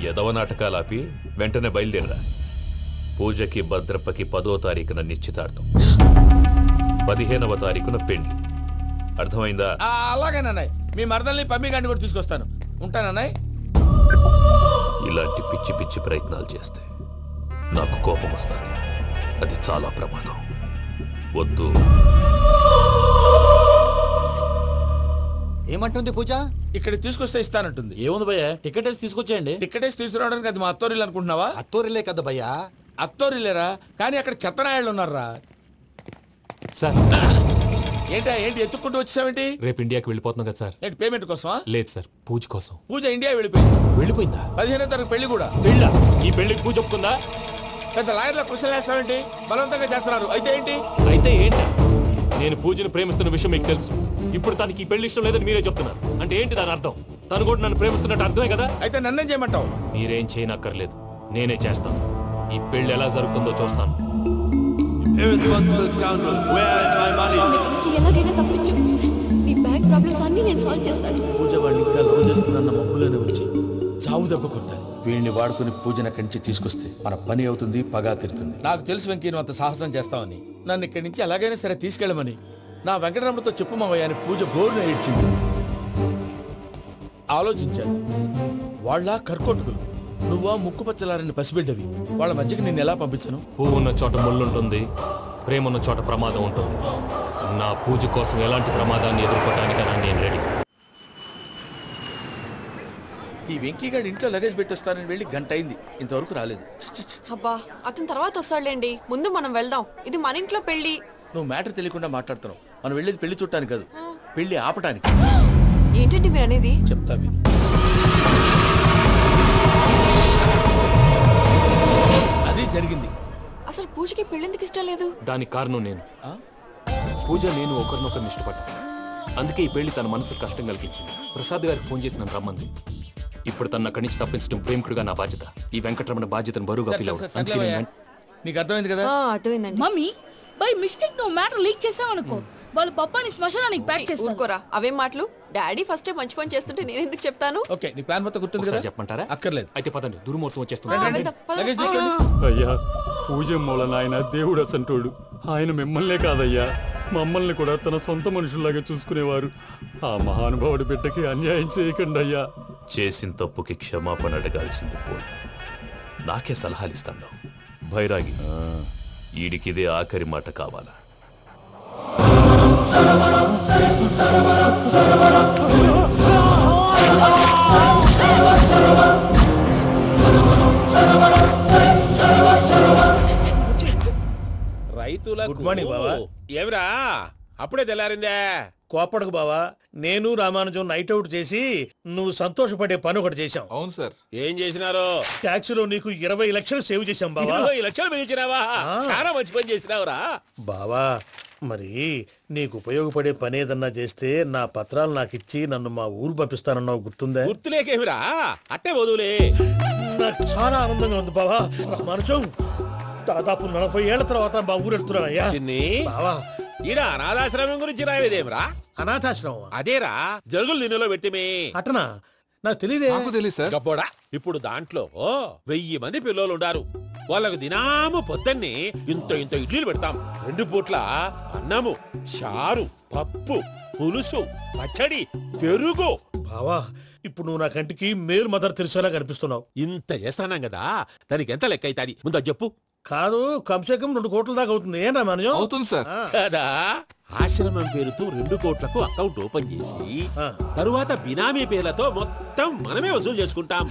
ఎదవ నాటకాలు ఆపి వెంటనే బయలుదేరరా. పూజకి భద్రప్పకి 10వ తారీఖున నిశ్చితార్థం, 15వ తారీఖున పెళ్లి. అర్థమైందా? అలాగేనన్నాయ్. మీ మరదల్ని పమ్మి గండి కూడా తీసుకొస్తాను. ఉంటానన్నాయ్. ఇలాంటి పిచ్చి పిచ్చి ప్రయత్నాలు చేస్తే నాకు కోపం వస్తుంది. అది చాలా ప్రమాదం. వద్దు. ఏమంటుంది పూజ? ఇక్కడ తీసుకొస్తే ఇస్తానంటుంది. ఏముంది భయ్యా, టికెట్ వేసి తీసుకొచ్చేయండి. టికెట్ వేసి తీసుకురావడానికి అది మా అత్తోరిల్లు అనుకుంటున్నావా? అత్తోరిలే కదా భయ్యా. అత్తోరిల్లేరా, కానీ అక్కడ చెత్తనాయాళ్ళు ఉన్నారా. సార్ ఏంటి ఎత్తుక్కుంటూ వచ్చావేంటి? రేపు ఇండియాకి వెళ్ళిపోతున్నాం కదా సార్. ఏంటి పేమెంట్ కోసమా? లేదు సార్, పూజ కోసం. పూజ ఇండియా వెళ్ళిపోయింది. వెళ్ళిపోయిందా? 15వ తారీఖు పెళ్లి కూడా. పెళ్ళా? ఈ పెళ్లికి పూజ ఒప్పుకుందా? పెద్ద లాయర్ల క్వశ్చన్ వేస్తావేంటి? బలవంతంగా చేస్తున్నారు. అయితే ఏంటి? అయితే ఏంటా? నేను పూజను ప్రేమిస్తున్న విషయం మీకు తెలుసు. ఇప్పుడు తనకి ఈ పెళ్లి ఇష్టం లేదని మీరే చెప్తున్నారు. అంటే ఏంటి దాని అర్థం? తను కూడా నన్ను ప్రేమిస్తున్నట్టు అర్థమే కదా. అయితే నన్నేం చేయమంటావు? మీరేం చేయనక్కర్లేదు, నేనే చేస్తాను. ఈ పెళ్లి ఎలా జరుగుతుందో చూస్తాను. ఎలాగైనా తప్పించు. నీ బ్యాంక్ ప్రాబ్లమ్స్ అన్ని నేను సాల్వ్ చేస్తాను. పూజ వాడిని ఇంకా లవ్ చేస్తున్న మబ్బులోనే ఉంచి చావు దెబ్బ కొట్టాలి. వీడిని వాడుకుని పూజన కంచి తీసుకొస్తే మన పని అవుతుంది, పగా తిరుతుంది. నాకు తెలుసు వెంకీ నువ్వు అంత సాహసం చేస్తావని. నన్ను ఇక్కడి నుంచి ఎలాగైనా సరే తీసుకెళ్ళమని నా వెంకటరమణతో చెప్పు మావయ్య అని పూజ బోరున ఏడ్చింది. ఆలోచించాను. వాళ్ళ కర్కోటకులు, నువ్వా ముక్కుపచ్చలారని పసిబిడ్డవి. వాళ్ళ మధ్యకి నేను ఎలా పంపించను? పువ్వు ఉన్న చోట ముళ్ళుంటుంది, ప్రేమ ఉన్న చోట ప్రమాదం ఉంటుంది. నా పూజ కోసం ఎలాంటి ప్రమాదాన్ని ఎదుర్కోవడానికైనా నేను రెడీ. ఈ వెంకీగాడి ఇంట్లో లగేజ్ పెట్టొస్తానని వెళ్ళి గంట అయింది, ఇంతవరకు రాలేదు. అబ్బా, అతని తర్వాత వస్తాడులేండి. ముందు మనం వెళ్దాం. ఇది మన ఇంట్లో పెళ్లి. నువ్వు మ్యాటర్ తెలియకుండా మాట్లాడుతున్నావు. మనం వెళ్ళేది పెళ్లి చూడటానికి కాదు, పెళ్లి ఆపటానికి. ఏంటండి మీరు అనేది? చెప్తా విను. అది జరిగింది. అసలు పూజకి పెళ్ళెందుకు ఇష్టం లేదు? దానికి కారణం నేను. పూజ నేను ఒకరినొకరిని ఇష్టపడ్డా. అందుకే ఈ పెళ్లి తన మనసుకు కష్టం కలిగించింది. ప్రసాద్ గారికి ఫోన్ చేసి నన్ను రమ్మంది. ఇప్పుడు తన అక్కడి నుంచి తప్పించడం ప్రేమికుడిగా నా బాధ్యత. ఈ వెంకటరమణ బాధ్యతను బరువుగా ఫీల్ అవుతుంది. నీకు అర్థమైంది కదా? అర్థమైందండి. మమ్మీ బై మిస్టేక్ నువ్వు మ్యాటర్ లీక్ చేసావనుకో, వాళ్ళు పప్పాని శ్మశానానికి ప్యాక్ చేస్తారు. ఊరుకోరా, అవేం మాటలు. డాడీ ఫస్ట్ టైం మంచి పని చేస్తుంటే నేను ఎందుకు చెప్తాను? ఓకే, నీ ప్లాన్ మొత్తం గుర్తుంది కదా? చెప్పమంటారా? అక్కర్లేదు. అయితే పదండి, దుర్ముహూర్తం వచ్చేస్తుంది. లగేజ్ తీసుకోండి. అయ్యా, పూజ మూలన ఆయన దేవుడు అసంటోడు. ఆయన మిమ్మల్నే కాదయ్యా, మమ్మల్ని కూడా తన సొంత మనుషుల్లాగా చూసుకునేవారు. ఆ మహానుభావుడి బిడ్డకి అన్యాయం చేయకండి అయ్యా. చేసిన తప్పుకి క్షమాపణ అడగాల్సింది పోయి నాకే సలహాలు ఇస్తాను. భైరాగి, ఈడికిదే ఆఖరి మాట కావాలా? రైతుల గుడ్ మార్నింగ్ బావా. ఏమిరా అప్పుడే తెల్లారిందే? కోపడకు బావా, నేను రామానుజం నైట్ అవుట్ చేసి నువ్వు సంతోషపడే పని ఒకటి చేశాం. అవును సార్. ఏం చేసినారు? ట్యాక్సీలో నీకు 20 లక్షలు సేవ్ చేశాం బావా. 20 లక్షలు మిగిల్చినావా? చాలా మంచి పని చేసినావురా బావా. మరి నీకు ఉపయోగపడే పని ఏదన్నా చేస్తే నా పత్రాలు నాకు ఇచ్చి నన్ను మా ఊరు పంపిస్తానన్నావు, గుర్తుందా? గుర్తులేకేమిరా, అట్టే వదులే. నాకు చాలా ఆనందంగా ఉంది బావా. రామానుజం దాదాపు 40 ఏళ్ల తర్వాత మా ఊరు ఎడుతున్నానయ్యా. బావా, ఈడ అనాథాశ్రమం గురించి రావేదేమిరా? అనాథాశ్రమం అదేరా, జరుగులు దీనిలో పెట్టిమే. అటనా? నాకు తెలియదే. గబ్బోడా, ఇప్పుడు దాంట్లో 1000 మంది పిల్లలు ఉండారు. వాళ్ళకు దినాము పొద్దున్నే ఇంత ఇంత ఇడ్లీలు పెడతాం. 2 పూట్ల అన్నము, చారు, పప్పు, పులుసు, పచ్చడి, పెరుగు. బావా, ఇప్పుడు నువ్వు నా కంటికి మేరు మదర్ తెరిసేలా కనిపిస్తున్నావు. ఇంత చేస్తానం కదా, దానికి ఎంత లెక్క అవుతుంది ముందు అది చెప్పు. కాదు, కంసే కం 2 కోట్ల దాకా అవుతుంది. ఏం రామానుజం? అవుతుంది సార్. కదా, ఆశ్రమం పేరుతో 2 కోట్లకు అకౌంట్ ఓపెన్ చేసి తరువాత బినామీ పేర్లతో మొత్తం మనమే వసూలు చేసుకుంటాం.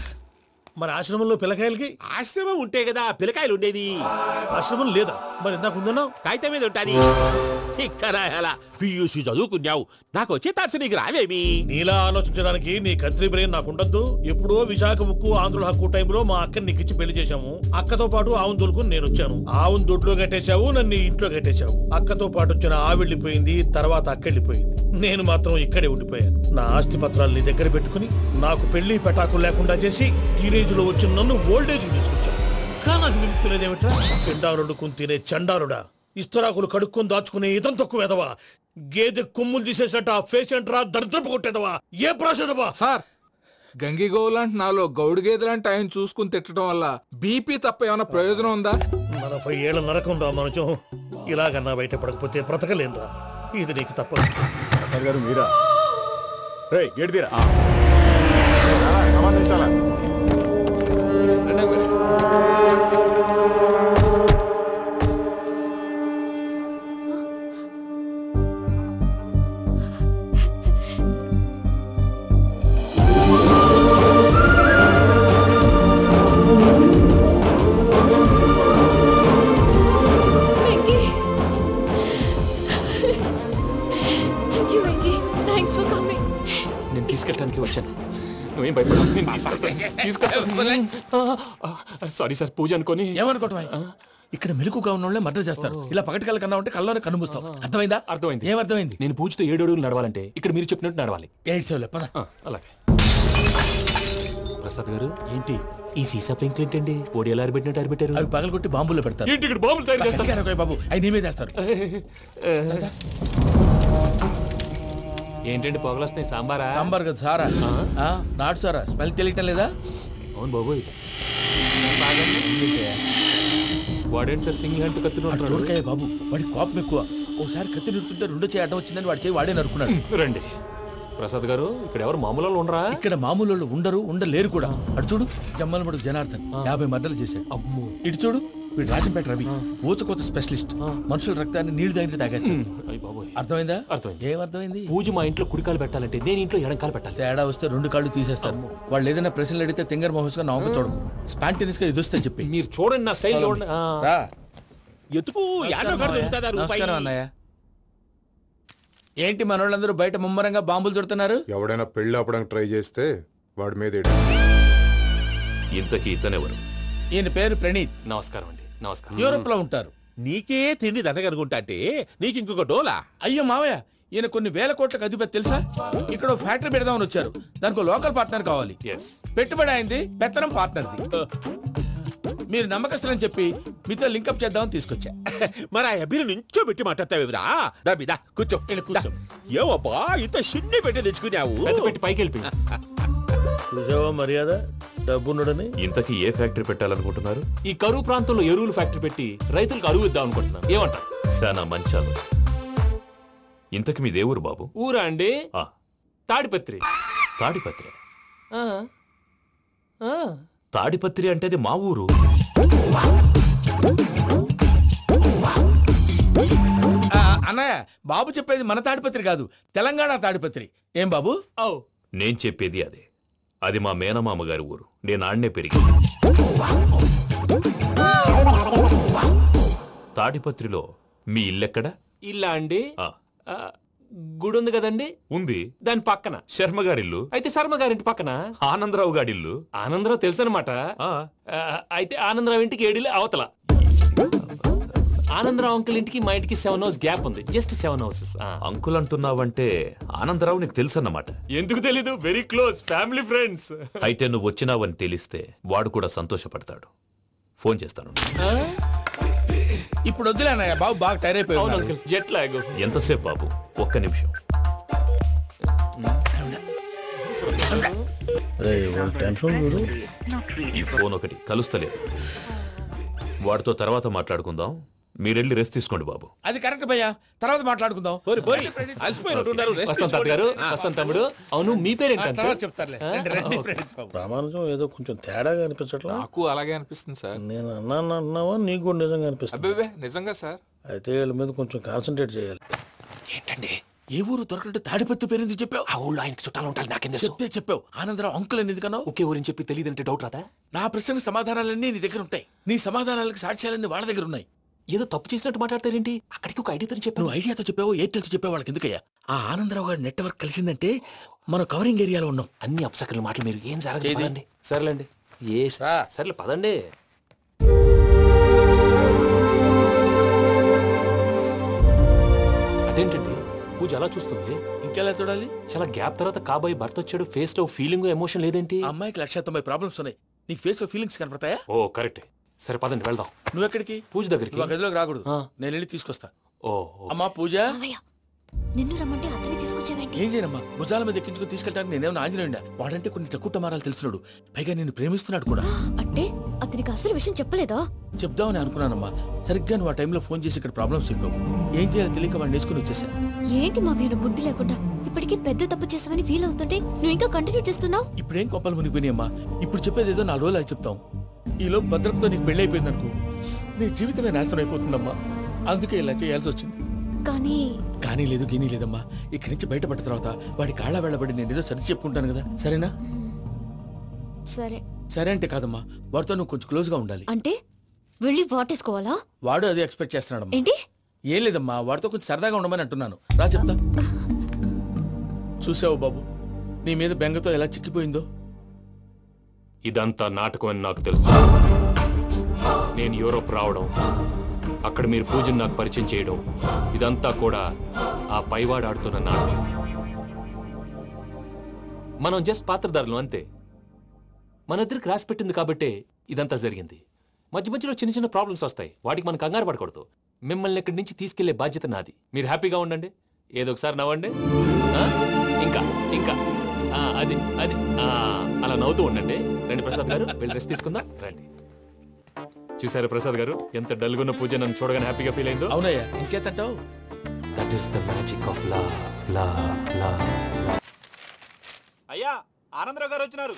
మరి ఆశ్రమంలో పిల్లకాయలకి? ఆశ్రమం ఉంటే కదా పిల్లకాయలు ఉండేది. ఆశ్రమం లేదా? మరి ఇందాక ఉందన్నావు. కాగితం మీద ఉంటాది. ఇక్కడ పియూసీ చదువుకున్నావు, నాకు వచ్చే తాట్స్ నీకు రావేమి? నీలా ఆలోచించడానికి నీ కత్రి బ్రెయిన్ నాకు ఉండద్దు. ఎప్పుడో విశాఖ ఉక్కు ఆంధ్రుల హక్కు టైంలో మా అక్కని నీకు ఇచ్చి పెళ్లి చేశాము. అక్కతో పాటు ఆవును దొడుకుని నేను వచ్చాను. ఆవును దొడ్లో కట్టేశావు, నన్ను ఇంట్లో కట్టేశావు. అక్కతో పాటు వచ్చిన ఆవిళ్ళిపోయింది, తర్వాత అక్కెళ్ళిపోయింది. నేను మాత్రం ఇక్కడే ఉండిపోయాను. నా ఆస్తి పత్రాలు నీ దగ్గర పెట్టుకుని నాకు పెళ్లి పెటాకులు లేకుండా చేసి టీనేజ్ లో వచ్చిన నన్ను ఓల్డేజ్ తీసుకొచ్చావు. కానీ నాకు విముక్తి లేదేమిట్రా? పిండారుడుకుని తినే చండారుడా, ఇస్తరాకులు కడుక్కొని దాచుకునే ఇతం తక్కువ ఎదవా, గేదె కొమ్ములు తీసేసట ఆ పేషెంట్ రా దరిద్రపు కొట్టేదవా, ఏ ప్రాసెదవా? సార్, గంగిగోవులాంటి నాలో గౌడు గేదెలాంటి ఆయన చూసుకుని తిట్టడం వల్ల బీపీ తప్ప ఏమైనా ప్రయోజనం ఉందా? 40 ఏళ్ళ నరకం రా మనచం. ఇలాగన్నా బయట పడకపోతే బ్రతకలేనురా. ఇది నీకు తప్పదు. ప్రసాద్ గారు మీరా? రేయ్ గేట్ తీరా. సంబంధించాలా? నేను తీసుకెళ్ళడానికి వచ్చాను. నువ్వేం భయపడవు. సారీ సార్, పూజ అనుకోని. ఏమనుకోవటం? ఇక్కడ మెలకుగా ఉన్న వాళ్ళే మర్డర్ చేస్తారు. ఇలా పగటి కళ్ళ కన్నా ఉంటే కళ్ళలోనే కనుమూస్తావు. అర్థమైందా? అర్థమైంది. ఏమర్థమైంది? నేను పూజతో 7 అడుగులు నడవాలంటే ఇక్కడ మీరు చెప్పినట్టు నడవాలి. 8 సేవలే పద. అలాగే. ప్రసాద్ గారు, ఏంటి ఈ సీసా పెంకులు ఏంటండి? పొడి ఎలా అరబెట్టినట్టు అరబెట్టారు? అవి పగలగొట్టి బాంబుల్లో పెడతారు. ఏంటి ఇక్కడ బాంబులు తయారు చేస్తారు? బాబు అవి నేమే చేస్తారు. ఏంటండి పొగలు వస్తున్నాయి? సాంబారా? సాంబార్ కదా సారా. నాటు సారా. స్మెల్ తెలియటం లేదా? అవును బాబోయ్. వాడేంటి సార్ సింగిల్ హ్యాండ్ కత్తి చూడకాయ బాబు, వాడి కోపం ఎక్కువ. ఒకసారి కత్తి నిరుతుంటే 2 చేయి అడ్డం వచ్చిందని వాడి చేయి వాడే నరుకున్నాడు. రండి ప్రసాద్ గారు, ఇక్కడ ఎవరు మామూలు వాళ్ళు ఉండరా? ఇక్కడ మామూలు వాళ్ళు ఉండరు, ఉండలేరు కూడా. అటు చూడు, జమ్మలమడు జనార్దన్ 50 మర్డర్లు చేశాడు. ఇటు చూడు, వీడు రాజంపేట రవి ఊచకోత స్పెషలిస్ట్. మనుషుల రక్తాన్ని నీళ్లు దగ్గర తాగేస్తాడు. అర్థమైందా? అర్థమైంది. ఏమర్థమైంది? పూజ మా ఇంట్లో కుడికాలు పెట్టాలంటే నేను ఇంట్లో ఎడంకాలు పెట్టాలి. తేడా వస్తే 2 కాళ్ళు తీసేస్తారు. వాళ్ళు ఏదైనా ప్రశ్నలు అడిగితే తింగర్ మహోస్ గా నవ్వు చూడకు. స్పాంటినియస్ గా ఎదుస్తా చెప్పి. మీరు చూడండి నా స్టైల్ చూడండి. ఎత్తుకు నమస్కారం అన్నయ్య. ఏంటి మనోళ్ళందరూ బయట ముమ్మరంగా బాంబులు దొరుకుతున్నారు? ఎవడైనా పెళ్లి ఆపడానికి ట్రై చేస్తే వాడి మీద ఇంతకీ ఇతనెవరు? ఈయన పేరు ప్రణీత్. నమస్కారం అండి. నమస్కారం. యూరోప్ లో ఉంటారు. నీకే తిండి దండగనుకుంటా అంటే నీకు ఇంకొక డోలా? అయ్యో మావయ్య, ఈయన కొన్ని వేల కోట్లకు అధిపతి తెలుసా? ఇక్కడ ఫ్యాక్టరీ పెడదామని వచ్చారు. దానికి లోకల్ పార్ట్నర్ కావాలి. పెట్టుబడి అయింది, పెత్తనం పార్ట్నర్ది. మీరు నమ్మకస్తులని చెప్పి మీతో లింకప్ చేద్దామని తీసుకొచ్చా. మరి ఆ అబ్బిని నుంచో పెట్టి మాట్లాడతావురా? రబిదా కూర్చో. ఏవబ్బా ఇంత సిన్ని పెట్టి తెచ్చుకున్నావు? పెట్టి పైకి వెళ్ళిపోయి చూసావా మర్యాద డబ్బున్నడని. ఇంతకీ ఏ ఫ్యాక్టరీ పెట్టాలనుకుంటున్నారు? ఈ కరువు ప్రాంతంలో ఎరువులు ఫ్యాక్టరీ పెట్టి రైతులకు అరువు ఇద్దాం అనుకుంటున్నాను. ఏమంటారు? శానా మంచాలు. ఇంతకి మీ దేవురు బాబు? ఊరా అండి? తాడిపత్రి. తాడిపత్రి? తాడిపత్రి అంటే అది మా ఊరు. అన్నయ్య, బాబు చెప్పేది మన తాడిపత్రి కాదు, తెలంగాణ తాడిపత్రి. ఏం బాబు? నేను చెప్పేది అదే. అది మా మేనమామ గారి ఊరు. నేను ఆడనే పెరిగి. తాడిపత్రిలో మీ ఇల్లెక్కడ? ఇల్లా అండి? గుడి ఉంది కదండి? ఉంది. దాని పక్కన శర్మ గారిల్లు. అయితే శర్మ గారింటి పక్కన ఆనందరావు గారిల్లు. ఆనందరావు తెలుసు అనమాట. అయితే ఆనందరావు ఇంటికి 7 అవతల. ఆనందరావు అంకుల్ ఇంటికి మా ఇంటికి 7 hours గ్యాప్ ఉంది. Just 7 hours. అంకుల్ అంటున్నావంటే ఆనందరావు నీకు తెలుసు అన్నమాట. ఎందుకు తెలీదు? Very close family friends. అయితే నువ్వు వచ్చినావని తెలిస్తే వాడు కూడా సంతోషపడతాడు. ఫోన్ చేస్తాను. ఇప్పుడు వద్దులే అన్నయ్య, బాబు బాగా టైర్ అయిపోయాడు. Jet lag. ఎంతసేపు బాబు? ఒక్క నిమిషం. ఈ ఫోన్ ఒకటి కలుస్తలేదు. వాడితో తర్వాత మాట్లాడుకుందాం. మీరెళ్ళి రెస్ట్ తీసుకోండి బాబు. అది కరెక్ట్ భయ్యా, తర్వాత మాట్లాడుకుందాం. వస్తాను తమ్ముడు. అవును, మీ పేరేంటి? చెప్తారులే. రామానుజం ఏదో కొంచెం తేడాగా అనిపించట్లా? నాకు అలాగే అనిపిస్తుంది సార్. నేను అన్నావా నీకు కూడా నిజంగా అనిపిస్తుంది? నిజంగా సార్. అయితే వీళ్ళ మీద కొంచెం కాన్సన్ట్రేట్ చేయాలి. ఏంటండి ఏ ఊరు దొరకట్టు? తాడిపత్రి పేరు ఎందుకు చెప్పావు? ఆ ఊళ్ళో ఆయనకి చుట్టాలు ఉంటారు. నాకేం చెప్తే చెప్పావు. ఆనందరావు అంకుల్ అని ఎందుకన్నావు? ఒకే ఊరిని చెప్పి తెలియదంటే డౌట్ రాదా? నా ప్రశ్నకు సమాధానాలన్నీ నీ దగ్గర ఉంటాయి. నీ సమాధానాలకు సాక్ష్యాలన్నీ వాళ్ళ దగ్గర ఉన్నాయి. ఏదో తప్పు చేసినట్టు మాట్లాడతారేంటి? అక్కడికి ఒక ఐడియాతో చెప్పావు. నువ్వు ఐడియాతో చెప్పావు, ఎయిర్టెల్తో చెప్పావు. వాళ్ళకి ఎందుకయ్యా? ఆ ఆనందరావు గారి నెట్వర్క్ కలిసిందంటే మనం కవరింగ్ ఏరియాలో ఉన్నాం. అన్ని అప్సకర్ల మాటలు మీరు ఏం జరగదండి. సర్లేండి. సర్లే పదండి. అదేంటండి పూజ అలా చూస్తుంది? ఇంకెలా చూడాలి? చాలా గ్యాప్ తర్వాత కాబోయే భర్త వచ్చాడు. ఫేస్ లో ఫీలింగ్ ఎమోషన్ లేదేంటి? అమ్మాయికి 190 ప్రాబ్లమ్స్ ఉన్నాయి. నీకు ఫేస్ లో ఫీలింగ్స్ కనపడతాయా? ఓ కరెక్టే. సరే పదండి వెళ్దాం. నువ్వు ఎక్కడికి? పూజ దగ్గరికి. నువ్వు గదిలోకి రాకూడదు, నేను వెళ్ళి తీసుకొస్తా. ఓ అమ్మా పూజ. నిన్ను రమ్మంటే అతన్ని తీసుకొచ్చావేంటి? ఏం చేయనమ్మా, భుజాల మీద ఎక్కించుకుని తీసుకెళ్ళడానికి నేనేమన్నా ఆంజనేయుడా? వాడంటే కొన్ని తక్కువ టమారాలు తెలిసినాడు, పైగా నేను ప్రేమిస్తున్నాడు కూడా. అంటే అతనికి అసలు విషయం చెప్పలేదా? చెప్దామని అనుకున్నానమ్మా, సరిగ్గా నువ్వు ఆ టైంలో ఫోన్ చేసి ఇక్కడ ప్రాబ్లమ్స్ చెప్పావు. ఏం చేయాలో తెలియక వాడిని నేర్చుకుని వచ్చేసా. ఏంటి మా వీరు బుద్ధి లేకుండా ఇప్పటికే పెద్ద తప్పు చేసావని ఫీల్ అవుతుంటే నువ్వు ఇంకా కంటిన్యూ చేస్తున్నావు. ఇప్పుడేం కొప్పలు మునిగిపోయినాయమ్మా, ఇప్పుడు చెప్పేది ఏదో 4 రోజులు అది చెప్తాం. ఈలోపు భద్రతతో నీకు పెళ్లి అయిపోయింది అనుకో, నీ జీవితమే నాశనం అయిపోతుందమ్మా. అందుకే ఇలా చేయాల్సి వచ్చింది. కానీ లేదు గీనీ లేదమ్మా. ఇక్కడి నుంచి బయటపడ్డ తర్వాత వాడి కాళ్ళ వెళ్ళబడి నేను ఏదో సరి చెప్పుకుంటాను కదా, సరేనా? సరే అంటే కాదమ్మా, వాడితో నువ్వు కొంచెం క్లోజ్ గా ఉండాలి. అంటే వెళ్ళి వాటేసుకోవాలా? వాడు అదే ఎక్స్పెక్ట్ చేస్తున్నాడు. ఏంటి? ఏం లేదమ్మా, వాడితో కొంచెం సరదాగా ఉండమని అంటున్నాను. రా చెప్తా. చూసావు బాబు, నీ మీద బెంగతో ఎలా చిక్కిపోయిందో. ఇదంతా నాటకం అని నాకు తెలుసు. నేను యూరోప్ రావడం, అక్కడ మీరు పూజను నాకు పరిచయం చేయడం, ఇదంతా కూడా ఆ పైవాడు ఆడుతున్న నాటకం. మనం జస్ట్ పాత్రధారులు అంతే. మన ఇద్దరికి రాసి పెట్టింది కాబట్టే ఇదంతా జరిగింది. మధ్య మధ్యలో చిన్న చిన్న ప్రాబ్లమ్స్ వస్తాయి, వాటికి మనం కంగారు పడకూడదు. మిమ్మల్ని ఇక్కడి నుంచి తీసుకెళ్లే బాధ్యత నాది. మీరు హ్యాపీగా ఉండండి, ఏదో ఒకసారి నవ్వండి. ఇంకా ఇంకా అది అది అలా నవ్వుతూ ఉండండి. రండి ప్రసాద్ గారు, వెళ్ళి రెస్ట్ తీసుకుందాం రండి. చూసారా ప్రసాద్ గారు, ఎంత డల్గున్న పూజ నన్ను చూడగానే హ్యాపీగా ఫీల్ అయిందో? అవునయ్యా, ఇంకేతంటావు? That is the magic of love. అయ్యా ఆనందరావు గారు వచ్చినారు.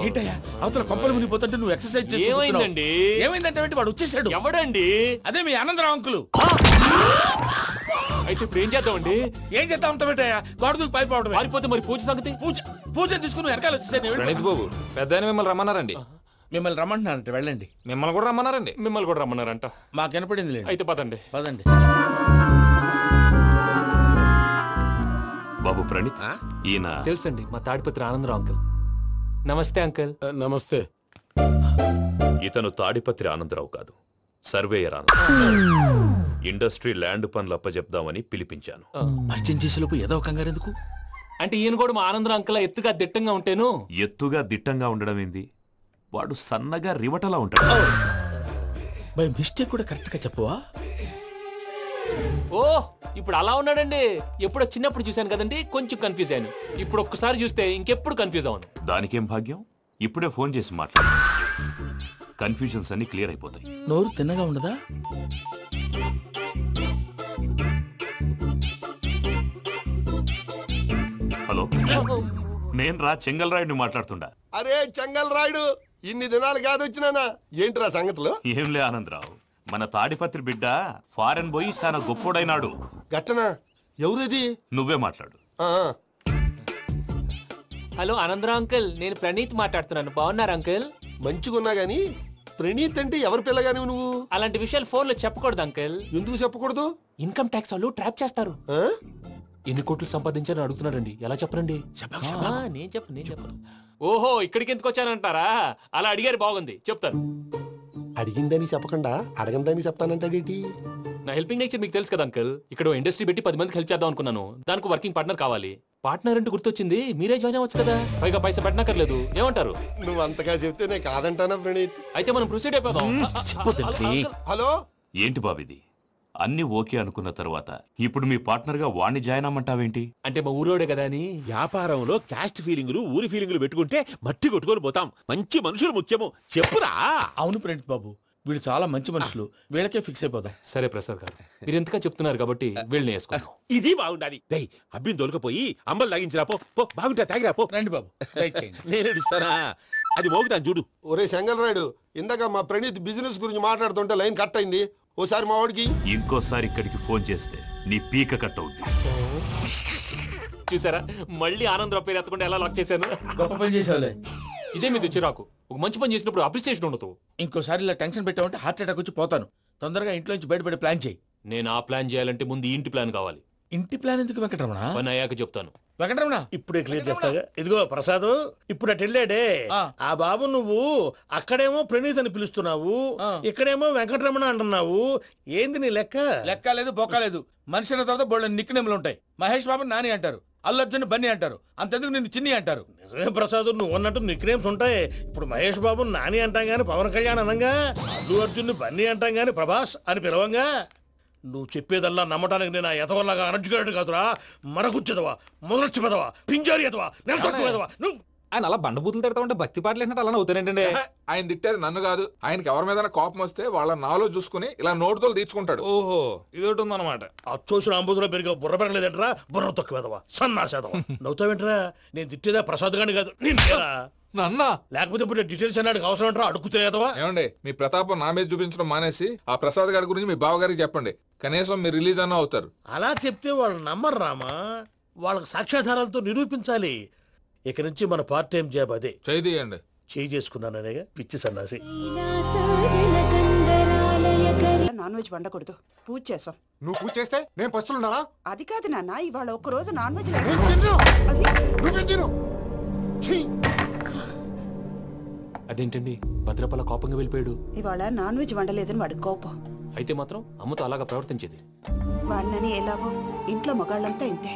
ఏంటయ్యా అవతల కొంపలు మునిగిపోతుంటే నువ్వు ఎక్సర్సైజ్ చేస్తున్నావు? ఏమైందండి? ఏమైందంటే వాడు వచ్చేసాడు. ఎవడండి? అదే మీ ఆనందరావు అంకులు. అయితే ఇప్పుడు ఏం చేద్దామండి? ఏం చేద్దాం ఉంటావేటయ్యా, గొడవకు పైపోవడం. పారిపోతే మరి పూజ సంగతి? పూజ తీసుకుని వెనకాల వచ్చేసాను. ప్రణీత్ బాబు, పెద్ద మిమ్మల్ని రమ్మన్నారండి. మిమ్మల్ని రమ్మంటున్నారంట, వెళ్ళండి. మిమ్మల్ని కూడా రమ్మన్నారండి. మిమ్మల్ని కూడా రమ్మన్నారంట. మాకు వినపడింది లేదు. అయితే పదండి. పదండి. బాబు ప్రణీత్, ఈయన తెలుసండి, మా తాడిపత్రి ఆనందరావు అంకుల్. నమస్తే అంకుల్. నమస్తే. ఇతను తాడిపత్రి ఆనందరావు కాదు, సర్వేయర్ ఆనందరావు. ఇండస్ట్రీ ల్యాండ్ పనులు అప్పచెప్దామని పిలిపించాను. పరిచయం చేసేలోపు ఏదో కంగారు ఎందుకు? అంటే ఈయన కూడా మా ఆనందరావు అంకుల్ ఎత్తుగా దిట్టంగా ఉంటేను. ఎత్తుగా దిట్టంగా ఉండడం ఏంది, వాడు సన్నగా రివటలా ఉంటాడు. బై మిస్టేక్ కూడా కరెక్ట్ గా చెప్పవా? ఓ ఇప్పుడు అలా ఉన్నాడండి. ఎప్పుడో చిన్నప్పుడు చూశాను కదండి, కొంచెం కన్ఫ్యూజ్ అయ్యాను. ఇప్పుడు ఒక్కసారి చూస్తే ఇంకెప్పుడు కన్ఫ్యూజ్ అవ్వను. దానికేం భాగ్యం, ఇప్పుడే ఫోన్ చేసి మాట్లాడు, కన్ఫ్యూజన్స్ అన్ని క్లియర్ అయిపోతాయి. నోరు తిన్నగా ఉండదా? హలో, నేను రా చెంగల్ రాయుడిని మాట్లాడుతుండా. అరే చెంగల్ రాయుడు, ఇన్ని దినాలు కాదు వచ్చినానా? ఏంట్రా సంగతులు? ఏంలే ఆనందరావు, మన తాడిపత్రి బిడ్డ ఫారెన్ పోయి చాలా గొప్పోడైనాడు. గట్టనా? ఎవరిది? నువ్వే మాట్లాడు. హలో ఆనందరావు అంకుల్, నేను ప్రణీత్ మాట్లాడుతున్నాను. బాగున్నారు అంకుల్? మంచిగున్నా గాని ప్రణీత్ అంటే ఎవరి పిల్లగాని నువ్వు? అలాంటి విషయాలు ఫోన్ లో చెప్పకూడదు అంకుల్. ఎందుకు చెప్పకూడదు? ఇన్కమ్ ట్యాక్స్ వాళ్ళు ట్రాప్ చేస్తారు. ఎన్ని కోట్లు సంపాదించాలని అడుగుతున్నారండి, ఎలా చెప్పరండి? నేను చెప్పను. ఓహో, ఇక్కడికి ఎందుకు వచ్చానంటారా? అలా అడిగారు, బాగుంది, చెప్తాను. అడిగిందని చెప్పకుండా అడగందని చెప్తానంటాడేటి? నా హెల్పింగ్ నేచర్ మీకు తెలుసు కదా అంకుల్. ఇక్కడ ఇండస్ట్రీ పెట్టి 10 మందికి హెల్ప్ చేద్దాం అనుకున్నాను. దానికి వర్కింగ్ పార్ట్నర్ కావాలి. పార్ట్నర్ అంటే గుర్తొచ్చింది, మీరే జాయిన్ అవ్వచ్చు కదా, పైగా పైసా పెట్టనక్కర్లేదు. ఏమంటారు? నువ్వు అంతగా చెప్తే నేను కాదంటానా ప్రణీత్? అయితే మనం ప్రొసీడ్ అయిపోదాం. హలో, ఏంటి బాబిది, అన్ని ఓకే అనుకున్న తర్వాత ఇప్పుడు మీ పార్ట్నర్ గా వాణ్ణి జాయిన్ అమ్మంటావేంటి? అంటే మా ఊరోడే కదా అని. వ్యాపారంలో క్యాస్ట్ ఫీలింగులు, ఊరి ఫీలింగులు పెట్టుకుంటే మట్టి కొట్టుకొని పోతాం. మంచి మనుషులు ముఖ్యము, చెప్పురా. అవును ప్రణీత్ బాబు, వీళ్ళు చాలా మంచి మనుషులు, వీళ్ళకే ఫిక్స్ అయిపోదాం. సరే ప్రసాద్ గారు, మీరు ఎంతగా చెప్తున్నారు కాబట్టి వీళ్ళని వేసుకుందాం. ఇది బాగుండాలి. డై అబ్బిని దొలకపోయి అంబలు లాగించిరా పో. బాగుంటా, తాగిరా పో. రండి బాబు, నేను ఇస్తానా? అది మోగుతాను చూడు. ఒరే చెంగల్ రాయుడు, ఇందాక మా ప్రణీత్ బిజినెస్ గురించి మాట్లాడుతుంటే లైన్ కట్ అయింది. ఓసారి మా వాడికి ఇంకోసారి ఇక్కడికి ఫోన్ చేస్తే నీ పీక కట్ అవుద్ది. చూసారా, మళ్ళీ ఆనందరావు పేరు ఎత్తకుండా ఎలా లాక్ చేశాను. గొప్ప పని చేసావులే. ఇదే మీద చిరాకు. ఒక మంచి పని చేసినప్పుడు అప్రిసియేషన్ ఉండదు. ఇంకోసారి ఇలా టెన్షన్ పెట్టామంటే హార్ట్ అటాక్ వచ్చి పోతాను. తొందరగా ఇంట్లో నుంచి బయటపడే ప్లాన్ చేయి. నేను ఆ ప్లాన్ చేయాలంటే ముందు ఇంటి ప్లాన్ కావాలి. ఇంటి ప్లాన్ ఎందుకు వెంకటరమణ? పని అయ్యాక చెప్తాను. వెంకటరమణ ఇప్పుడే క్లియర్ చేస్తాగా. ఇదిగో ప్రసాద్, ఇప్పుడు అటు వెళ్ళాడే ఆ బాబు, నువ్వు అక్కడేమో ప్రణీత్ అని పిలుస్తున్నావు, ఇక్కడేమో వెంకటరమణ అంటున్నావు. ఏంది నీ లెక్క? లెక్క లేదు, బొక్క లేదు. మనిషి అన్న తర్వాత బోళ్ళ నిక్నెములు ఉంటాయి. మహేష్ బాబు నాని అంటారు, అల్లు అర్జున్ బన్నీ అంటారు, అంతెందుకు నిన్ను చిన్ని అంటారు. నిజమే ప్రసాద్, నువ్వు అన్నట్టు నిక్నేమ్స్ ఉంటాయి. ఇప్పుడు మహేష్ బాబు నాని అంటాం గాని పవన్ కళ్యాణ్ అనంగా, అల్లు అర్జున్ బన్నీ అంటాం గాని ప్రభాస్ అని పిలవంగా. నువ్వు చెప్పేదల్లా నమ్మటానికి నేను ఎదవల్లాగా అనర్జుకేటెడ్ కాదురా. మరగుచ్చదవా, మొదలచ్చి పెదవా, పింజారి ఎదవా, నెలసొక్కుదవా నువ్వు. ఆయన అలా బండబూతులు తిడతా ఉంటే భక్తి పాటలు ఏంటంటే అలా అవుతానంటే. ఆయన తిట్టేది నన్ను కాదు, ఆయనకి ఎవరి మీద కోపం వస్తే వాళ్ళ నాలో చూసుకుని ఇలా నోటుతో తీర్చుకుంటాడు. ఓహో, ఇదొకటి ఉందన్నమాట. అచ్చోసిన అంబుధులో పెరిగే బుర్ర పెరగలేదంటరా, బుర్ర తొక్కువేదవా, సన్నాసేదవా. నవ్వుతావేంటరా? నేను తిట్టేదా ప్రసాద్ గాని కాదు, నిన్నేరా. నన్నా లేకపోతే ఇప్పుడు డీటెయిల్స్ అన్నాడు అవసరం అంటారా? అడుగుతాయేదవా? ఏమండి, మీ ప్రతాపం నా మీద చూపించడం మానేసి ఆ ప్రసాద్ గారి గురించి మీ బావగారికి చెప్పండి. కనీసం మీరు రిలీజ్ అన్న అవుతారు. అలా చెప్తే వాళ్ళు నమ్మరు రామా. వాళ్ళకి సాక్ష్యాధారాలతో నిరూపించాలి. ఇక నుంచి మన పార్ట్ టైం జాబ్ అదే. చేయండి. చేయి చేసుకున్నాననేగా పిచ్చి సన్నాసి. నాన్ వెజ్ వండకూడదు, పూజ చేసాం. నువ్వు పూజ చేస్తే నేను పస్తులున్నారా? అది కాదు నాన్న, ఇవాళ ఒక్క రోజు నాన్ వెజ్ అదేంటండి భద్రపల కోపంగా వెళ్ళిపోయాడు? ఇవాళ నాన్ వెజ్ వండలేదని వాడి కోపం. అయితే మాత్రం అమ్మతో అలాగా ప్రవర్తించేది. వాడినని ఎలాగో ఇంట్లో మగాళ్ళంతా ఇంతే.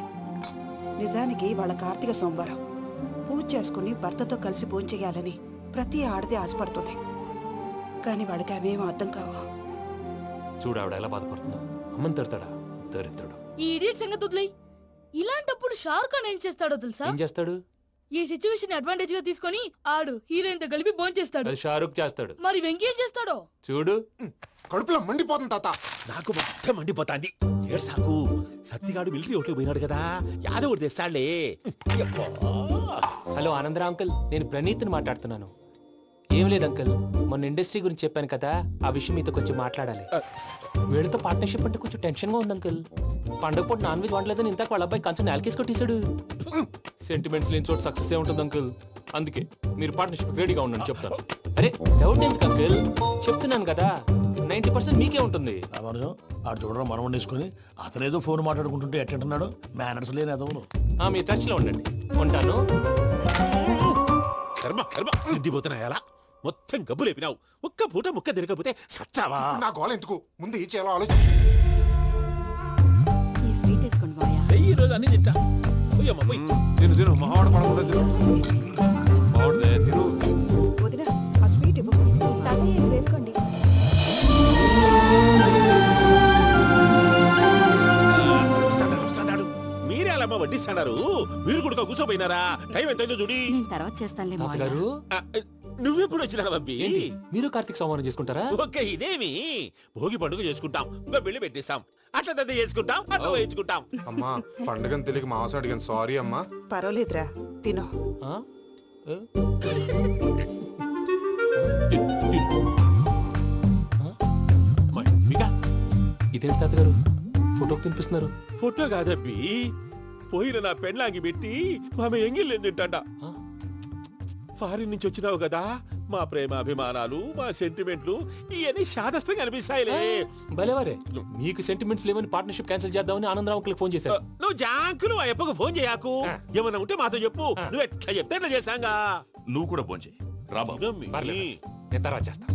నిజానికి వాళ్ళ కార్తీక సోమవారం పూజ చేసుకుని భర్తతో కలిసి పూజ చేయాలని ప్రతి ఆడది ఆశపడుతుంది. కానీ వాళ్ళకి అవేం అర్థం కావు. చూడు ఆవిడ ఎలా బాధపడుతుందో. అమ్మని తిడతాడా దరిద్రుడు. ఈ ఇడియట్ సంగతి వదిలేయ్. ఇలాంటప్పుడు షారుఖ్ ఖాన్ ఏం చేస్తాడో తెలుసా? ఏం చేస్తాడు? ఈ సిచ్యువేషన్ అడ్వాంటేజ్ గా తీసుకొని ఆడు హీరోయిన్ తో కలిపి బోన్ చేస్తాడు. అది షారుఖ్ చేస్తాడు. మరి వెంకీ ఏం చేస్తాడో చూడు. కడుపులో మండిపోతుంది తాత. నాకు మొత్తం మండిపోతాంది. ఏడ్సాకు, సత్తిగాడు మిలిటరీ ఓట్లకు పోయినాడు కదా, యాదవ్ తెస్తాడులే. హలో ఆనందరా అంకుల్, నేను ప్రణీత్ని మాట్లాడుతున్నాను. ఏం లేదు అంకుల్, మొన్న ఇండస్ట్రీ గురించి చెప్పాను కదా, ఆ విషయం మీతో కొంచెం మాట్లాడాలి. వీళ్ళతో పార్ట్నర్షిప్ అంటే కొంచెం టెన్షన్ గా ఉంది అంకుల్. పండుగ పూట నాన్ వెజ్ వండలేదని ఇంతకు వాళ్ళ అబ్బాయి కంచెం నేలకేసి కొట్టేశాడు. సెంటిమెంట్స్ లేని చోట సక్సెస్ ఏ ఉంటుంది అంకుల్. అందుకే మీరు పార్ట్నర్షిప్ రెడీగా ఉండండి చెప్తాను. అరే డౌట్ ఎందుకు అంకుల్, చెప్తున్నాను కదా 90% మీకే ఉంటుంది. ఆడు చూడడం మనం వండేసుకుని అతనేదో ఫోన్ మాట్లాడుకుంటుంటే ఎట్టంటున్నాడు. మేనర్స్ లేని అదవును. మీ టచ్ లో ఉండండి, ఉంటాను. కర్మ కర్మ తిండిపోతున్నా ఎలా మొత్తం గబ్బు లేపినావు. ఒక్క పూట ముక్క తిరగకపోతే సచ్చావా? నా గోల ఎందుకు, ముందు ఏం చేయాలో ఆలోచించు. ఈ రోజు అన్ని తింటా. పోయమ్మ పోయి తిను తిను, మావాడు పడకుండా తిను. మావాడే తిను. వదిన ఆ స్వీట్ ఇవ్వు. వేసుకోండి. మీరే అలా వడ్డిస్తాడారు. మీరు కూడా కూర్చోపోయినారా? టైం ఎంతైందో చూడి. తర్వాత చేస్తానులే తాతగారు. నువ్వెప్పుడు వచ్చినా బంబి? మీరు కార్తీక సంహారం చేసుకుంటారా? ఓకే, ఇదేమి భోగి పండుగ చేసుకుంటాం, ఇంకా బిల్లు పెట్టిస్తాం, అట్లా దద్ద చేసుకుంటాం, అట్లా వేయించుకుంటాం. అమ్మా పండుగని తెలియక మాంసం అడిగాను, సారీ అమ్మా. పర్వాలేదురా, తినో. ఇదేంటి తాతగారు ఫోటోకి తినిపిస్తున్నారు? ఫోటో కాదబ్బి, పోయిన నా పెళ్ళాంగి పెట్టి ఆమె ఎంగిల్ తింటాడ. ఫారిన్ నుంచి వచ్చినావు కదా, మా ప్రేమ అభిమానాలు, మా సెంటిమెంట్లు ఇవన్నీ శాదస్తంగా అనిపిస్తాయిలే. భలేవారే, మీకు సెంటిమెంట్స్ లేవని పార్ట్నర్షిప్ క్యాన్సిల్ చేద్దామని ఆనందరావు అంకుల్ ఫోన్ చేశారు. నువ్వు జాంకులు ఆ ఎప్పకు ఫోన్ చేయకు. ఏమన్నా ఉంటే మాతో చెప్పు. నువ్వు ఎట్లా చెప్తే ఎట్లా చేశాంగా. నువ్వు కూడా ఫోన్ చేయి. నేను తర్వాత చేస్తా.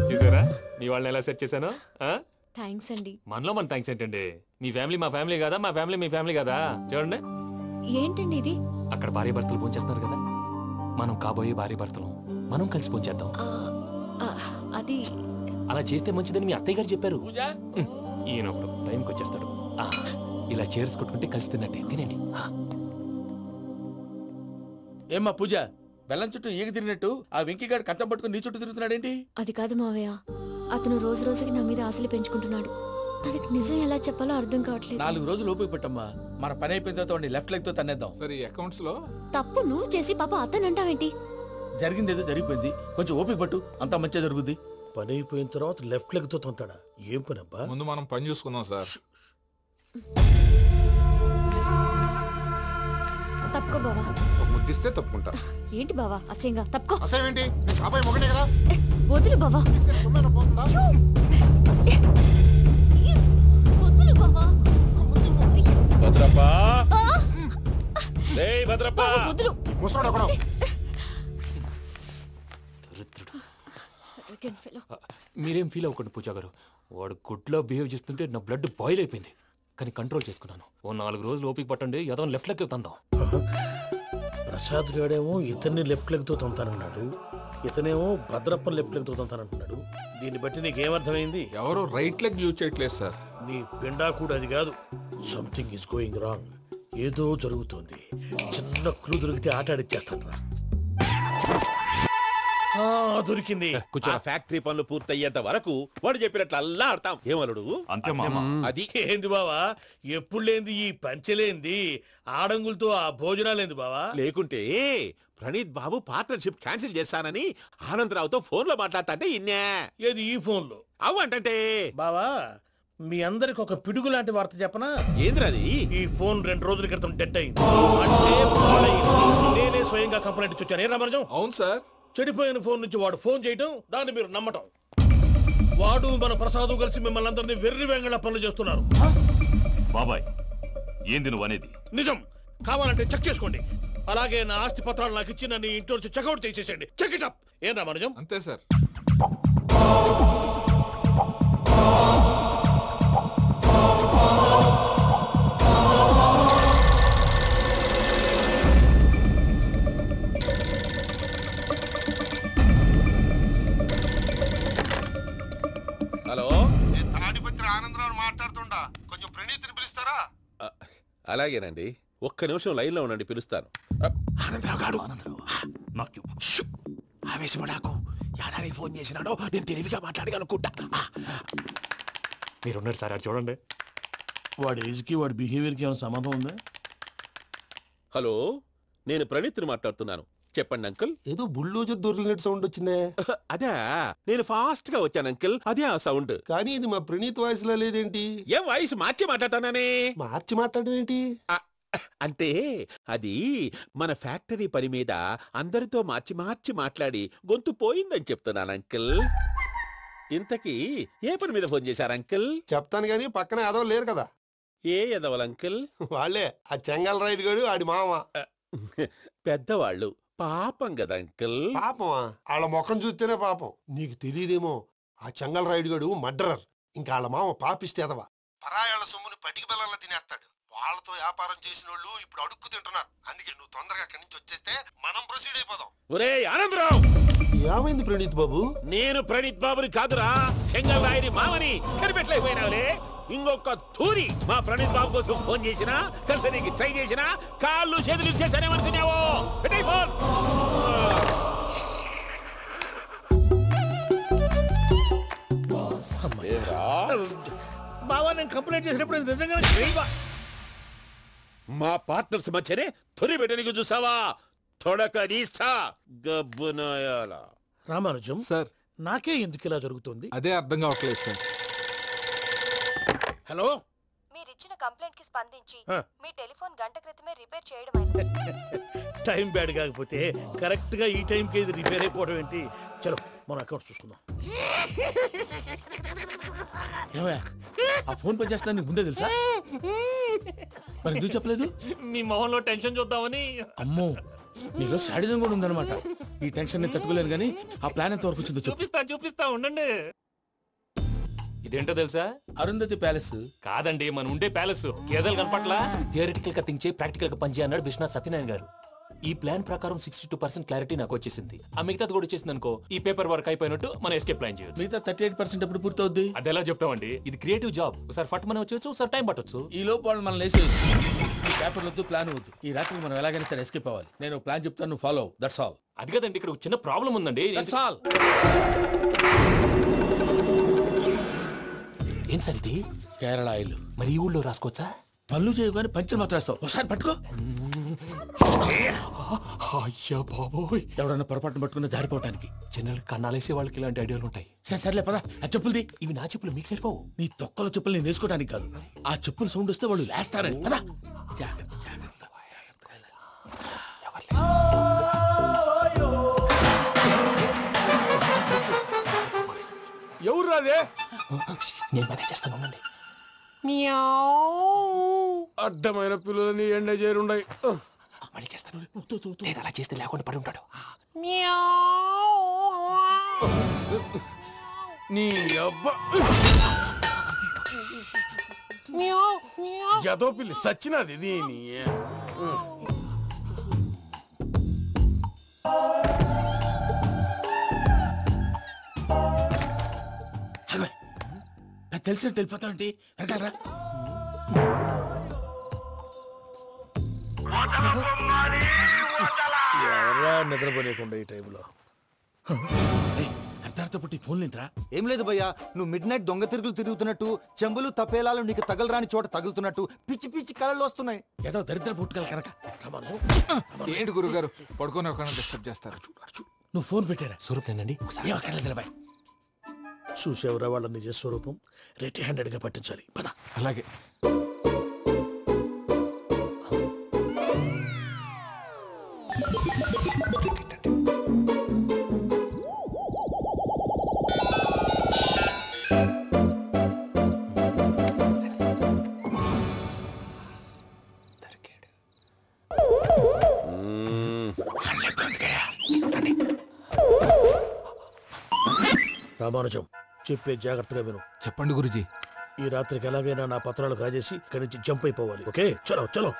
చూసారా మీ వాళ్ళని ఎలా సెట్ చేశాను? థ్యాంక్స్ అండి. మనలో మన థ్యాంక్స్ ఏంటండి? మీ ఫ్యామిలీ మా ఫ్యామిలీ కదా, మా ఫ్యామిలీ మీ ఫ్యామిలీ కదా. చూడండి ఏంటండి ఇది? అక్కడ భార్య భర్తలు పోంచేస్తున్నారు కదా, మనం కాబోయే భార్య భర్తలు మనం కలిసి పోంచేద్దాం. అది అలా చేస్తే మంచిదని మీ అత్తయ్య గారు చెప్పారు. ఈయనప్పుడు టైంకి వచ్చేస్తాడు. ఇలా చేర్స్ కొట్టుకుంటే కలిసి తిన్నట్టే. తినండి. ఏమ్మా పూజ, బెల్లం చుట్టూ ఈగ తిరిగినట్టు ఆ వెంకీగాడు కంటం పట్టుకుని నీ చుట్టూ తిరుగుతున్నాడేంటి? అది కాదు మావయ్య, అతను రోజు రోజుకి నా మీద ఆశలు పెంచుకుంటున్నాడు. తనకి నిజం ఎలా చెప్పాలో అర్థం కావట్లేదు. 4 రోజులు ఓపిక పట్టమ్మా, మన పని అయిపోయిన తర్వాత లెఫ్ట్ లెగ్ తో తన్నేద్దాం. సరే అకౌంట్స్ లో తప్పు నువ్వు చేసి పాప అతను అంటావేంటి? జరిగిందేదో జరిగిపోయింది, కొంచెం ఓపిక పట్టు, అంతా మంచిగా జరుగుద్ది. పని అయిపోయిన తర్వాత లెఫ్ట్ లెగ్ తో తొంతాడా? ఏం పని అబ్బా? ముందు మనం పని చూసుకుందాం సార్. తప్పుకో బావా. ముద్దిస్తే తప్పుకుంటా. ఏంటి బావా అసహ్యంగా? తప్పుకో. అసహ్యం ఏంటి? అబ్బాయి మొగనే కదా. వదులు బావా. వదులు బావా. భద్రప్పా, భద్రప్పా, వదులు. ముసలోడు అక్కడ. మీరేం ఫీల్ అవ్వకండి పూజా గారు. వాడు గుడ్లో బిహేవ్ చేస్తుంటే నా బ్లడ్ బాయిల్ అయిపోయింది. కానీ కంట్రోల్ చేసుకున్నాను. ఓ 4 రోజులు ఓపిక పట్టండి, ఏదో లెఫ్ట్ లెగ్ తందాం. ప్రసాద్ గాడేమో ఇతన్ని లెఫ్ట్ లెగ్ తో తొంతానన్నాడు. ఇతనేమో భద్రప్ప లెఫ్ట్ లెగ్ తోతానంటున్నాడు. దీన్ని బట్టి నీకేమర్థమైంది? ఎవరు రైట్ లెగ్ యూజ్ చేయట్లేదు సార్. నీ పిండా కూడా అది కాదు. Something is going wrong. ఏదో జరుగుతుంది. చిన్న క్లూ దొరికితే ఆట ఆడిచ్చేస్తాను రా. దొరికింది. ఆ ఫ్యాక్టరీ పనులు పూర్తయ్యేంత వరకు వాడు చెప్పినట్లు అల్లా ఆడతాం. ఏమలుడు అంతే మామ. అది ఏంది బావా, ఎప్పుడు లేంది ఈ పంచలేంది, ఆడంగులతో ఆ భోజనాలేంది బావా? లేకుంటే ప్రణీత్ బాబు పార్ట్నర్షిప్ క్యాన్సిల్ చేస్తానని ఆనందరావుతో ఫోన్ లో మాట్లాడతాంటే ఇన్నే. ఏది ఈ ఫోన్ లో? అవ్వంటే బావా, మీ అందరికి ఒక పిడుగు లాంటి వార్త చెప్పనా? ఏంద్రది? ఈ ఫోన్ 2 రోజుల క్రితం డెడ్ అయింది. అంటే పాడైంది. నేనే స్వయంగా కంప్లైంట్ ఇచ్చి వచ్చాను. ఏ రామరాజం? అవును సార్. చెడిపోయిన ఫోన్ నుంచి వాడు ఫోన్ చేయటం, దాన్ని మీరు నమ్మటం. వాడు మన ప్రసాదు కలిసి మిమ్మల్ని అందరినీ వెర్రి వెంగళ పనులు చేస్తున్నారు. బాబాయ్, ఏంది నువ్వు అనేది? నిజం. కావాలంటే చెక్ చేసుకోండి. అలాగే నా ఆస్తి పత్రాలు నాకు ఇచ్చి నన్ను ఇంట్లో నుంచి చెక్అౌట్ చేసేసండి. Check it up. ఏం రామరాజం? అంతే సార్. హలో, నేను తాడిపత్రి ఆనందరావు మాట్లాడుతుండా, కొంచెం ప్రణీతిని పిలుస్తారా? అలాగేనండి, ఒక్క నిమిషం లైన్ లో ఉండండి, పిలుస్తాను. ఆనందరావు గాడు. నాకు ఆవేశపడాకు. యాదానికి ఫోన్ చేసినాడో నేను తెలివిగా మాట్లాడగలనుకుంటా. మీరున్నారు సార్, చూడండి. వాడి ఏజ్కి వాడి బిహేవియర్కి ఏమైనా సంబంధం ఉందా? హలో, నేను ప్రణీత్ని మాట్లాడుతున్నాను. చెప్పండి అంకుల్. ఏదో బుల్డోజర్ దొరికినట్టు సౌండ్ వచ్చిందే. అదే, నేను ఫాస్ట్ గా వచ్చాను అంకుల్, అదే ఆ సౌండ్. కానీ ఇది మా ప్రణీత్ వాయిస్ లో లేదేంటి? ఏం వాయిస్ మార్చి మాట్లాడతాననే? మార్చి మాట్లాడడం ఏంటి? అంటే అది మన ఫ్యాక్టరీ పని మీద అందరితో మార్చి మార్చి మాట్లాడి గొంతు పోయిందని చెప్తున్నాను అంకుల్. ఇంతకీ ఏ పని మీద ఫోన్ చేశారు అంకుల్? చెప్తాను గానీ పక్కన ఏదో లేరు కదా. ఏ ఎదవలు అంకుల్? వాళ్ళే, ఆ చెంగల్ రైడ్ గడు ఆడి మామ. పెద్దవాళ్ళు, పాపం కదా అంకుల్. పాపమా? వాళ్ళ ముఖం చూస్తేనే పాపం. నీకు తెలియదేమో, ఆ చెంగల్ రైడ్ గడు మర్డరర్. ఇంకా వాళ్ళ మామ పాపిస్తేదవా. పరాయాళ్ళ సొమ్ముని పటికి బెల్లంలో తినేస్తాడు. వాళ్ళతో వ్యాపారం చేసిన వాళ్ళు ఇప్పుడు అడుక్కు తింటున్నారు. అందుకే నువ్వు తొందరగా అక్కడి నుంచి వచ్చేస్తే మనం ప్రొసీడ్ అయిపోదాం. ఒరే ఆనందరావు! ఏమైంది ప్రణీత్ బాబు? నేను ప్రణీత్ బాబుని కాదురా, చెంగల్ రాయని మామని. కనిపెట్టలేకపోయినావులే. ఇంకొక తూరి మా ప్రణీత్ బాబు కోసం ఫోన్ చేసినా, కలిసి నీకు ట్రై చేసినా కాళ్ళు చేతులు ఇచ్చేసానేమనుకున్నావు. పెట్టే ఫోన్. బావా, నేను కంప్లైంట్ చేసినప్పుడు ఇది నిజంగానే మా పార్ట్నర్స్ మధ్యనే తొలి పెట్టడానికి చూసావా? తొడక నీస్తా గబ్బునాయాల. రామానుజం సార్, నాకే ఎందుకు ఇలా జరుగుతుంది? అదే అర్థం కావట్లేదు సార్. హలో, మీరిచ్చిన కంప్లైంట్ కి స్పందించి మీ టెలిఫోన్ గంట క్రితమే రిపేర్ చేయడం టైం బ్యాడ్ కాకపోతే కరెక్ట్ గా ఈ టైం కి ఇది రిపేర్ అయిపోవడం ఏంటి? చలో మన అకౌంట్ చూసుకుందాం. ఆ ఫోన్ పని చేస్తున్నా నీకు ముందే తెలుసా? మరి ఎందుకు చెప్పలేదు? మీ మొహంలో టెన్షన్ చూద్దామని. అమ్మో, నీలో శాడిజం కూడా ఉందన్నమాట. ఈ టెన్షన్ ని తట్టుకోలేను కానీ ఆ ప్లాన్ ఎంత వరకు వచ్చిందో చూపిస్తా ఉండండి. ఇదేంటో తెలుసా? అరుంధతి ప్యాలెస్ కాదండి, మన ఉండే ప్యాలెస్. గేదెలు కనపట్లా? థియరిటికల్ గా థింక్ చేయి, ప్రాక్టికల్ గా పనిచేయ అన్నాడు విశ్వనాథ్ సత్యనారాయణ గారు. ఈ ప్లాన్ ప్రకారం 62% క్లారిటీ నాకు వచ్చేసింది. ఆ మిగతాది కూడా వచ్చేసింది అనుకో, ఈ పేపర్ వర్క్ అయిపోయినట్టు మనం ఎస్కేప్ ప్లాన్ చేయొచ్చు. మిగతా 38% ఎప్పుడు పూర్తవుద్ది? అది ఎలా చెప్తామండి? ఇది క్రియేటివ్ జాబ్. ఒకసారి ఫట్ మనం వచ్చేచ్చు, ఒకసారి టైం పట్టొచ్చు. ఈ లోపు వాళ్ళు మనం లేసేయచ్చు. ఈ పేపర్ వద్దు, ప్లాన్ వద్దు. ఈ రాత్రి మనం ఎలాగైనా సరే ఎస్కేప్ అవ్వాలి. నేను ప్లాన్ చెప్తాను, నువ్వు ఫాలో. That's all. అది కదండి, ఇక్కడ ఒక చిన్న ప్రాబ్లం ఉందండి. That's all. ఏం సార్ ఇది? కేరళ ఆయిల్. మరి ఈ ఊళ్ళో రాసుకోవచ్చా? పనులు చేయగానే పంచలు మాత్రం వేస్తావు. ఒకసారి పట్టుకో. అయ్యా బాబోయ్, ఎవడన్నా పొరపాటును పట్టుకున్న జారిపోవటానికి. జనరల్ కన్నాలేసే వాళ్ళకి ఇలాంటి ఐడియాలు ఉంటాయి. సర్లే పదా. ఆ చెప్పులది. ఇవి నా చెప్పులు, మీకు సరిపోవు. నీ తొక్కల చెప్పులు నేను వేసుకోవడానికి కాదు, ఆ చెప్పులు సౌండ్ వస్తే వాళ్ళు లేస్తారని. పదా. ఎవరు రాదే? నేను పనే చేస్తాను. అడ్డమైన పిల్లలని ఎండ చేరుండయి. మళ్ళీ చేస్తాను. నేను అలా చేస్తే లేకుండా పడి ఉంటాడు. నీ అబ్బా ఎదో పిల్లి సచ్చినది దీని. తెలిసినట్టు వెళ్ళిపోతావంటి వెనకాలరా. ఎవరా నిద్రపోలేకుండా ఈ టైంలో అర్ధరాత్రి పుట్టి ఫోన్ లేంట్రా? ఏం లేదు భయ్యా, నువ్వు మిడ్ నైట్ దొంగ తిరుగులు తిరుగుతున్నట్టు, చెంబులు తపేలాలు నీకు తగలరాని చోట తగులుతున్నట్టు పిచ్చి పిచ్చి కళలు వస్తున్నాయి. ఏదో దరిద్ర పుట్టుకల కనుక. ఏంటి గురుగారు పడుకొని ఒక డిస్టర్బ్ చేస్తారు? నువ్వు ఫోన్ పెట్టారా? స్వరూప్ నేనండి. నిలబాయ్. చూసేవరా వాళ్ళ నిజ స్వరూపం. రెట్టి హ్యాండెడ్ గా పట్టించాలి. పద. అలాగే. రామానుజం, చెప్పే జాగ్రత్తగా విను. చెప్పండి గురుజీ. ఈ రాత్రికి ఎలాగైనా నా పత్రాలు కాజేసి ఇక్కడి నుంచి జంప్ అయిపోవాలి. ఓకే, చలో చలో.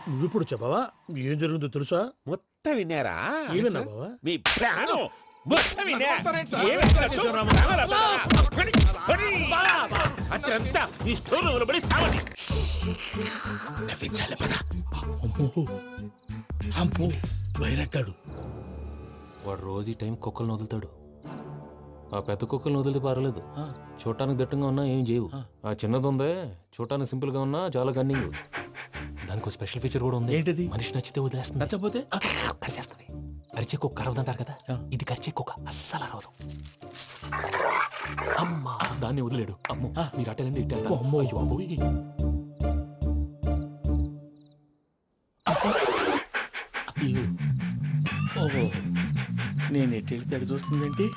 నువ్విప్పుడు చెప్పవా ఏం జరిగిందో తెలుసా? మొత్తం విన్నారా? ఏమన్నా బావా? మీ ప్రాణం మొత్తం విన్నా. అతనంతా ఈ స్టోర్ రూమ్ లో పడి సావని. నవ్వించాలి పద. అమ్మో బయరట్టాడు. వాడు రోజు ఈ టైం కుక్కలను వదులుతాడు. ఆ పెద్ద కుక్కలను వదిలితే పర్లేదు, చూడటానికి దట్టంగా ఉన్నా ఏం చేయవు. ఆ చిన్నది ఉందే, చూడటానికి సింపుల్ గా ఉన్నా చాలా కన్నింగ్. దానికి ఒక స్పెషల్ ఫీచర్ కూడా ఉంది. ఏంటిది? మనిషి నచ్చితే వదిలేస్తుంది, నచ్చపోతే కరిచేస్తుంది. అరిచే కుక్క అరవదంటారు కదా, ఇది కరిచే కుక్క అస్సలు అరవదు. అమ్మా దాన్ని వదిలేడు. అమ్మో మీరు అటెండి ఇటు వెళ్తారు. అమ్మో ఓహో, నేను ఎటు వెళ్తే అటు చూస్తుందంటే.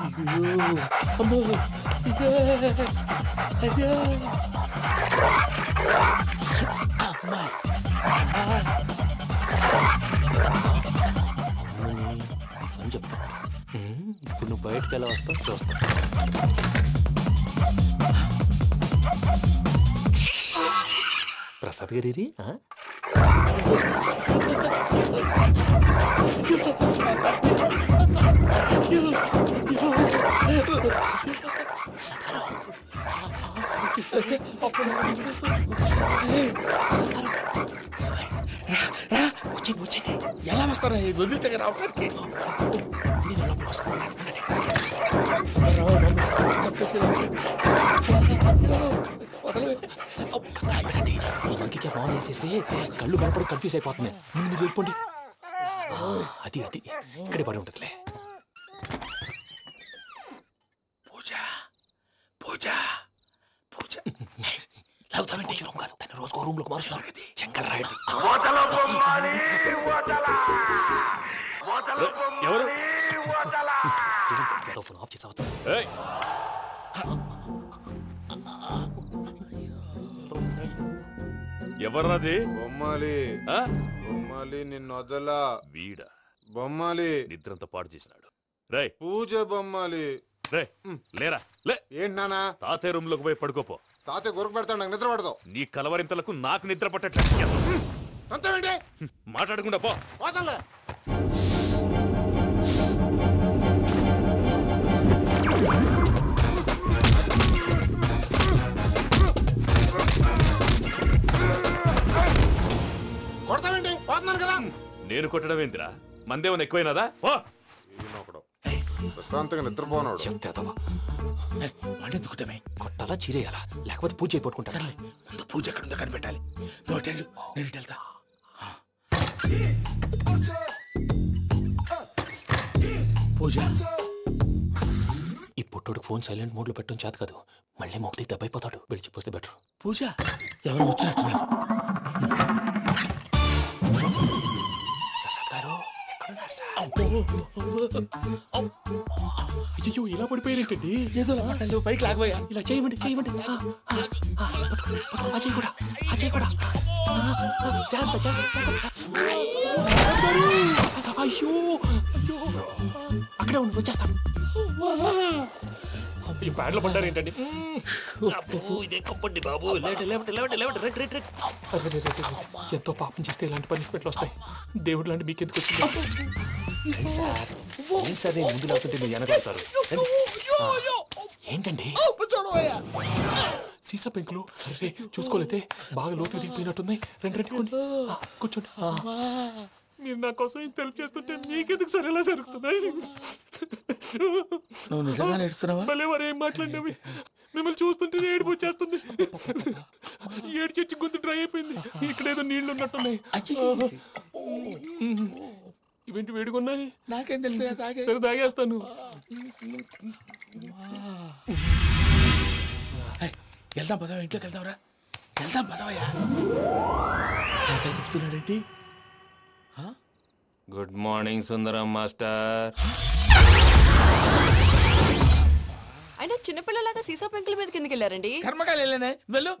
అయ్యో అమ్మో అయ్యో అమ్మా అని చెప్తా. ఇప్పుడు నువ్వు బయటకు ఎలా వస్తావు చూస్తా. ప్రసాద్ గారి వచ్చండి. ఎలా వస్తారా వదిలితే రావడానికి? ఇంకే ఫోన్ చేసేస్తే కళ్ళు కనపడి కన్ఫ్యూజ్ అయిపోతున్నాయి. మీరు వెళ్ళిపోండి. అది అది ఇక్కడే పడి ఉంటుందిలే. పూజ పూజ పూజ లాగుతామంటే రూమ్ కాదు, తన రోజుకో రూమ్ లోకి మారుస్తున్నారు కదా. శంకర్ రాయుడు ఎవరు ఫోన్ ఆఫ్ చేసావచ్చు. ఎవర్రాది? బొమ్మాలి. బొమ్మాలి నిన్ను వదలా. వీడా బొమ్మాలి నిద్రంతా పాడు చేసినాడు. రే పూజ బొమ్మాలి. రే లేరా లే. ఏంటి నానా? తాతయ్య రూమ్ లోకి పోయి పడుకోపో. తాతయ్య గురకు పెడతాడు, నాకు నిద్ర పడతావు. నీ కలవరింతలకు నాకు నిద్ర పట్టట్లేదు. మాట్లాడకుండా పో. కొడతావేంటి? పోతున్నాను కదా. నేను కొట్టడం ఏంటిరా? మందేమన్నా ఎక్కువైనదా? ఓ ప్రశాంతంగా నిద్రపోనాడు. వాడెందుకుంటామే? కొట్టాలా చీరేయాలా లేకపోతే పూజ అయిపోట్టుకుంటా. సర్లే ముందు పూజ ఎక్కడ ఉందో కనిపెట్టాలి. నువ్వు వెళ్ళు, నేను ఇటు వెళ్తా. పూజ ఈ పుట్టోడికి ఫోన్ సైలెంట్ మోడ్ లో పెట్టడం చేత కాదు. మళ్ళీ మొక్కి దెబ్బైపోతాడు. విడిచిపోతే బెటర్. పూజ ఎవరు వచ్చినట్టున్నారు. ప్రసాద్ గారు అయ్యో ఇలా పడిపోయినట్టండి. ఏదో పైకి లాగబోయా. ఇలా చేయమండి చేయమండి. అజయ్ కూడా అజయ్ కూడా అయ్యో అక్కడే ఉండి వచ్చేస్తాను. ఈ ప్యాడ్లో పడ్డారు ఏంటండి? ఎంతో పాపం చేస్తే ఇలాంటి పనిష్మెంట్లు వస్తాయి. దేవుడు లాంటి మీకెందుకు వచ్చింది? ముందు లేకపోతే మీరు వెనకాడతారు. ఏంటండి సీసా పెంకులు? అరే చూసుకోలేతే బాగా లోతు దిగిపోయినట్టున్నాయి. రెండు కూర్చోండి. మీరు నా కోసం ఇంత హెల్ప్ చేస్తుంటే మీకెందుకు సరే ఎలా జరుగుతున్నాయి? నువ్వు నిజంగా నేర్చుతున్నావా? భలే వారు ఏం మాట్లాడినవి. మిమ్మల్ని చూస్తుంటే ఏడుపు వచ్చేస్తుంది. ఏడు చెచ్చి గొంతు డ్రై అయిపోయింది. ఇక్కడ ఏదో నీళ్లు ఉన్నట్టున్నాయి. ఇవేంటి వేడుకున్నాయి? నాకేం తెలుసు? సరే తాగేస్తాను. వెళ్దాం పదవా, ఇంట్లోకి వెళ్దాంరా. వెళ్దాం పదవయ్యా. నాకై చెప్తున్నాడేంటి? గుడ్ మార్నింగ్ సుందరం మాస్టర్. అయినా చిన్నపిల్లలాగా సీసా పెంకుల మీద కిందకి వెళ్ళారండి. కర్మకాయలు వెళ్ళానే వెళ్ళు.